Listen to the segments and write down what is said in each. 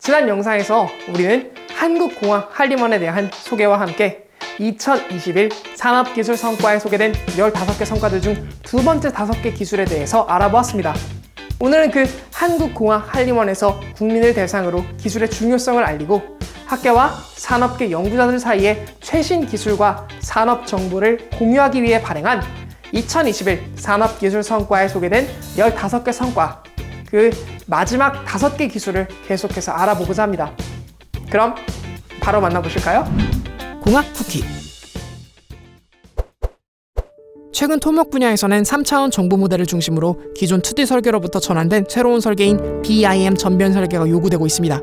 지난 영상에서 우리는 한국공학 한림원에 대한 소개와 함께 2021 산업기술 성과에 소개된 15개 성과들 중 두 번째 5개 기술에 대해서 알아보았습니다. 오늘은 그 한국공학 한림원에서 국민을 대상으로 기술의 중요성을 알리고 학계와 산업계 연구자들 사이에 최신 기술과 산업 정보를 공유하기 위해 발행한 2021 산업기술 성과에 소개된 15개 성과, 그 마지막 5개 기술을 계속해서 알아보고자 합니다. 그럼 바로 만나보실까요? 공학 쿠키. 최근 토목 분야에서는 3차원 정보 모델을 중심으로 기존 2D 설계로부터 전환된 새로운 설계인 BIM 전변 설계가 요구되고 있습니다.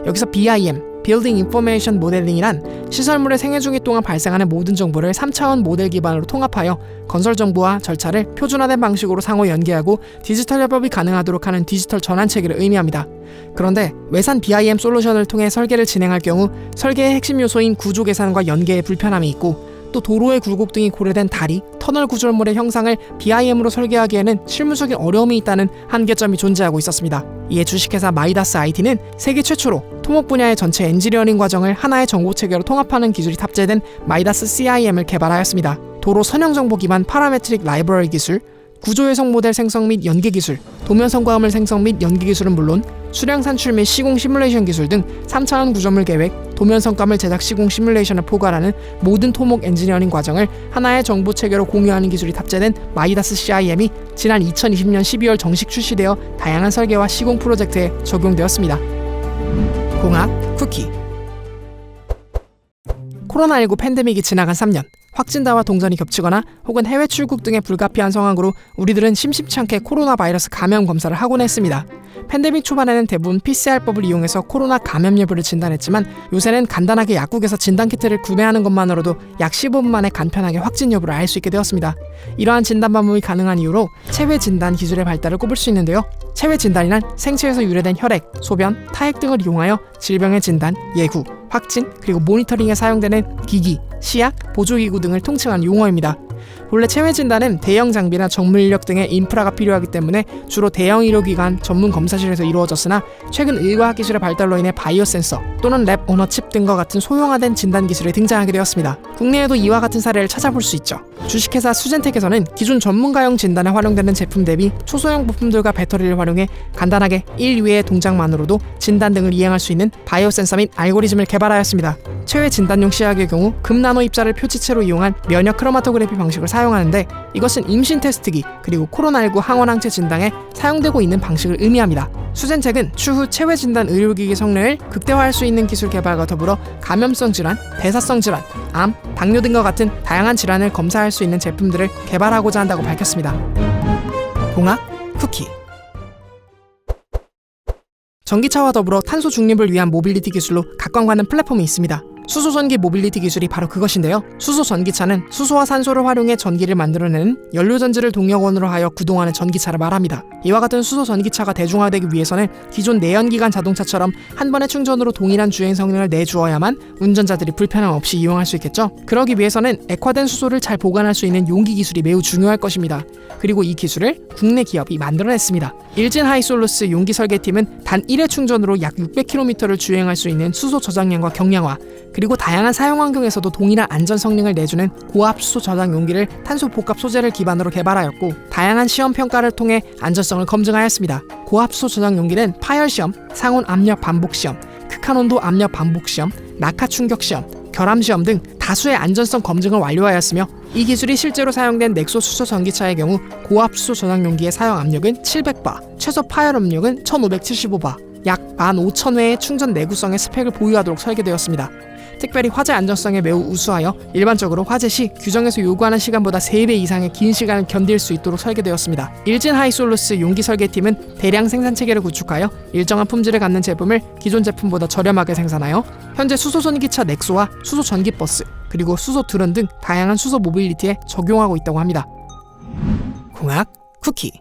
여기서 BIM, Building Information Modeling이란 시설물의 생애 중기 동안 발생하는 모든 정보를 3차원 모델 기반으로 통합하여 건설 정보와 절차를 표준화된 방식으로 상호 연계하고 디지털 협업이 가능하도록 하는 디지털 전환 체계를 의미합니다. 그런데 외산 BIM 솔루션을 통해 설계를 진행할 경우 설계의 핵심 요소인 구조 계산과 연계에 불편함이 있고, 또 도로의 굴곡 등이 고려된 다리, 터널 구조물의 형상을 BIM으로 설계하기에는 실무적인 어려움이 있다는 한계점이 존재하고 있었습니다. 이에 주식회사 마이다스 IT는 세계 최초로 토목 분야의 전체 엔지니어링 과정을 하나의 정보체계로 통합하는 기술이 탑재된 마이다스 CIM을 개발하였습니다. 도로 선형 정보 기반 파라메트릭 라이브러리 기술, 구조 해석 모델 생성 및 연계 기술, 도면 성과음을 생성 및 연계 기술은 물론 수량 산출 및 시공 시뮬레이션 기술 등 3차원 구조물 계획, 도면 성과물 제작 시공 시뮬레이션을 포괄하는 모든 토목 엔지니어링 과정을 하나의 정보 체계로 공유하는 기술이 탑재된 마이다스 CIM이 지난 2020년 12월 정식 출시되어 다양한 설계와 시공 프로젝트에 적용되었습니다. 공학 쿠키. 코로나19 팬데믹이 지나간 3년, 확진자와 동선이 겹치거나 혹은 해외 출국 등의 불가피한 상황으로 우리들은 심심치 않게 코로나 바이러스 감염 검사를 하곤 했습니다. 팬데믹 초반에는 대부분 PCR법을 이용해서 코로나 감염 여부를 진단했지만, 요새는 간단하게 약국에서 진단키트를 구매하는 것만으로도 약 15분 만에 간편하게 확진 여부를 알 수 있게 되었습니다. 이러한 진단 방법이 가능한 이유로 체외 진단 기술의 발달을 꼽을 수 있는데요. 체외 진단이란 생체에서 유래된 혈액, 소변, 타액 등을 이용하여 질병의 진단, 예후, 확진, 그리고 모니터링에 사용되는 기기, 시약, 보조기구 등을 통칭하는 용어입니다. 본래 체외 진단은 대형 장비나 정밀 인력 등의 인프라가 필요하기 때문에 주로 대형 의료기관 전문 검사실에서 이루어졌으나, 최근 의과학 기술의 발달로 인해 바이오 센서 또는 랩 오너칩 등과 같은 소형화된 진단 기술이 등장하게 되었습니다. 국내에도 이와 같은 사례를 찾아볼 수 있죠. 주식회사 수젠텍에서는 기존 전문가용 진단에 활용되는 제품 대비 초소형 부품들과 배터리를 활용해 간단하게 1위의 동작만으로도 진단 등을 이행할 수 있는 바이오 센서 및 알고리즘을 개발하였습니다. 체외 진단용 시약의 경우 금나노 입자를 표지체로 이용한 면역 크로마토그래피 방식을 사용하는데, 이것은 임신 테스트기 그리고 코로나19 항원 항체 진단에 사용되고 있는 방식을 의미합니다. 수젠텍은 추후 체외 진단 의료기기 성능을 극대화할 수 있는 기술 개발과 더불어 감염성 질환, 대사성 질환, 암, 당뇨 등과 같은 다양한 질환을 검사할 수 있는 제품들을 개발하고자 한다고 밝혔습니다. 공학 쿠키. 전기차와 더불어 탄소 중립을 위한 모빌리티 기술로 각광받는 플랫폼이 있습니다. 수소전기 모빌리티 기술이 바로 그것인데요. 수소전기차는 수소와 산소를 활용해 전기를 만들어내는 연료전지를 동력원으로 하여 구동하는 전기차를 말합니다. 이와 같은 수소전기차가 대중화되기 위해서는 기존 내연기관 자동차처럼 한 번의 충전으로 동일한 주행 성능을 내주어야만 운전자들이 불편함 없이 이용할 수 있겠죠. 그러기 위해서는 액화된 수소를 잘 보관할 수 있는 용기 기술이 매우 중요할 것입니다. 그리고 이 기술을 국내 기업이 만들어냈습니다. 일진 하이솔루스 용기 설계팀은 단 1회 충전으로 약 600km를 주행할 수 있는 수소 저장량과 경량화, 그리고 다양한 사용 환경에서도 동일한 안전 성능을 내주는 고압 수소 저장 용기를 탄소 복합 소재를 기반으로 개발하였고, 다양한 시험 평가를 통해 안전성을 검증하였습니다. 고압 수소 저장 용기는 파열 시험, 상온 압력 반복 시험, 극한 온도 압력 반복 시험, 낙하 충격 시험, 결함 시험 등 다수의 안전성 검증을 완료하였으며, 이 기술이 실제로 사용된 넥소 수소 전기차의 경우 고압 수소 저장 용기의 사용 압력은 700바, 최소 파열 압력은 1575바, 약 15,000회의 충전 내구성의 스펙을 보유하도록 설계되었습니다. 특별히 화재 안전성에 매우 우수하여 일반적으로 화재 시 규정에서 요구하는 시간보다 3배 이상의 긴 시간을 견딜 수 있도록 설계되었습니다. 일진 하이솔루스 용기 설계팀은 대량 생산 체계를 구축하여 일정한 품질을 갖는 제품을 기존 제품보다 저렴하게 생산하여 현재 수소전기차 넥소와 수소전기버스, 그리고 수소 드론 등 다양한 수소 모빌리티에 적용하고 있다고 합니다. 공학 쿠키.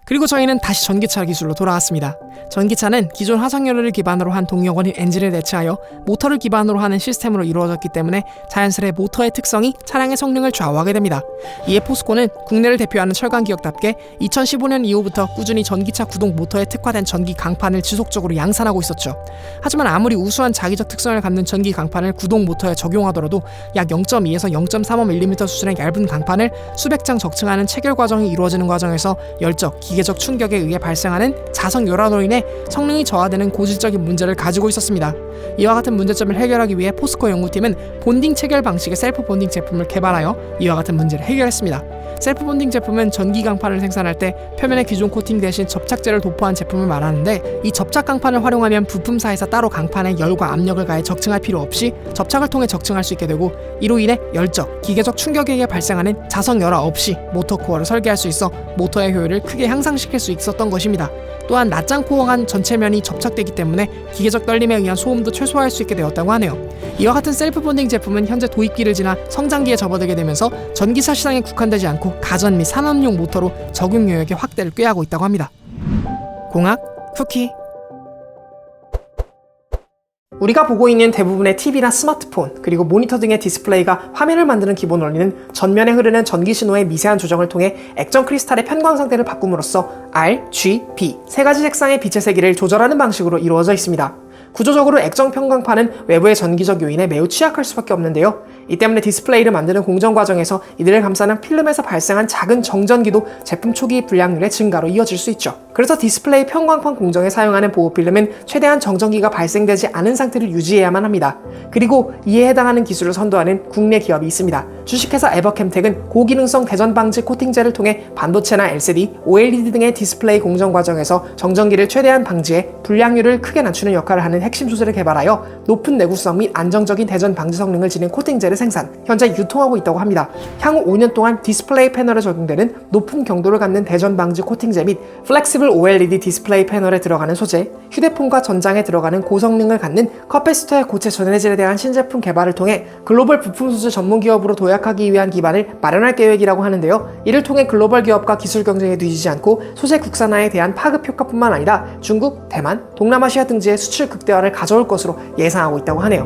그리고 저희는 다시 전기차 기술로 돌아왔습니다. 전기차는 기존 화석연료를 기반으로 한 동력원인 엔진을 대체하여 모터를 기반으로 하는 시스템으로 이루어졌기 때문에 자연스레 모터의 특성이 차량의 성능을 좌우하게 됩니다. 이에 포스코는 국내를 대표하는 철강 기업답게 2015년 이후부터 꾸준히 전기차 구동 모터에 특화된 전기 강판을 지속적으로 양산하고 있었죠. 하지만 아무리 우수한 자기적 특성을 갖는 전기 강판을 구동 모터에 적용하더라도 약 0.2에서 0.35mm 수준의 얇은 강판을 수백 장 적층하는 체결 과정이 이루어지는 과정에서 열적, 기계적 충격에 의해 발생하는 자석 열화로 인해 성능이 저하되는 고질적인 문제를 가지고 있었습니다. 이와 같은 문제점을 해결하기 위해 포스코 연구팀은 본딩 체결 방식의 셀프 본딩 제품을 개발하여 이와 같은 문제를 해결했습니다. 셀프 본딩 제품은 전기 강판을 생산할 때 표면에 기존 코팅 대신 접착제를 도포한 제품을 말하는데, 이 접착 강판을 활용하면 부품사에서 따로 강판에 열과 압력을 가해 적층할 필요 없이 접착을 통해 적층할 수 있게 되고, 이로 인해 열적, 기계적 충격에 의해 발생하는 자석 열화 없이 모터 코어를 설계할 수 있어 모터의 효율을 크게 향상시킬 수 있었던 것입니다. 또한 낱장 코어간 전체면이 접착되기 때문에 기계적 떨림에 의한 소음도 최소화할 수 있게 되었다고 하네요. 이와 같은 셀프 본딩 제품은 현재 도입기를 지나 성장기에 접어들게 되면서 전기차 시장에 국한되지 않고 가전 및 산업용 모터로 적용 영역의 확대를 꾀하고 있다고 합니다. 공학, 쿠키. 우리가 보고 있는 대부분의 TV나 스마트폰, 그리고 모니터 등의 디스플레이가 화면을 만드는 기본 원리는 전면에 흐르는 전기 신호의 미세한 조정을 통해 액정 크리스탈의 편광 상태를 바꿈으로써 R, G, B 세 가지 색상의 빛의 세기를 조절하는 방식으로 이루어져 있습니다. 구조적으로 액정 편광판은 외부의 전기적 요인에 매우 취약할 수밖에 없는데요. 이 때문에 디스플레이를 만드는 공정 과정에서 이들을 감싸는 필름에서 발생한 작은 정전기도 제품 초기 불량률의 증가로 이어질 수 있죠. 그래서 디스플레이 편광판 공정에 사용하는 보호 필름은 최대한 정전기가 발생되지 않은 상태를 유지해야만 합니다. 그리고 이에 해당하는 기술을 선도하는 국내 기업이 있습니다. 주식회사 에버캠텍은 고기능성 대전 방지 코팅제를 통해 반도체나 LCD, OLED 등의 디스플레이 공정 과정에서 정전기를 최대한 방지해 불량률을 크게 낮추는 역할을 하는 핵심 소재를 개발하여 높은 내구성 및 안정적인 대전 방지 성능을 지닌 코팅제를 생산, 현재 유통하고 있다고 합니다. 향후 5년 동안 디스플레이 패널에 적용되는 높은 경도를 갖는 대전 방지 코팅제 및 플렉시블 OLED 디스플레이 패널에 들어가는 소재, 휴대폰과 전장에 들어가는 고성능을 갖는 커패시터의 고체 전해질에 대한 신제품 개발을 통해 글로벌 부품 소재 전문 기업으로 도약하기 위한 기반을 마련할 계획이라고 하는데요. 이를 통해 글로벌 기업과 기술 경쟁에 뒤지지 않고 소재 국산화에 대한 파급 효과뿐만 아니라 중국, 대만, 동남아시아 등지의 수출 극대화를 가져올 것으로 예상하고 있다고 하네요.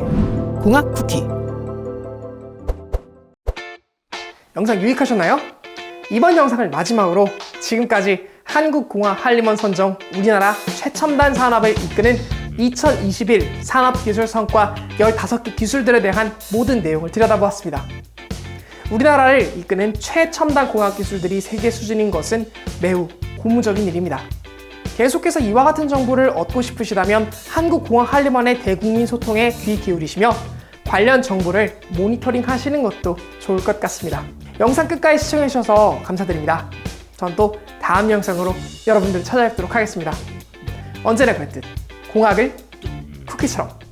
공학 쿠키. 영상 유익하셨나요? 이번 영상을 마지막으로 지금까지 한국공학 한림원 선정 우리나라 최첨단 산업을 이끄는 2021 산업기술 성과 15개 기술들에 대한 모든 내용을 들여다보았습니다. 우리나라를 이끄는 최첨단 공학 기술들이 세계 수준인 것은 매우 고무적인 일입니다. 계속해서 이와 같은 정보를 얻고 싶으시다면 한국공학 한림원의 대국민 소통에 귀 기울이시며 관련 정보를 모니터링 하시는 것도 좋을 것 같습니다. 영상 끝까지 시청해주셔서 감사드립니다. 전 또 다음 영상으로 여러분들 찾아뵙도록 하겠습니다. 언제나 그랬듯 공학을 쿠키처럼.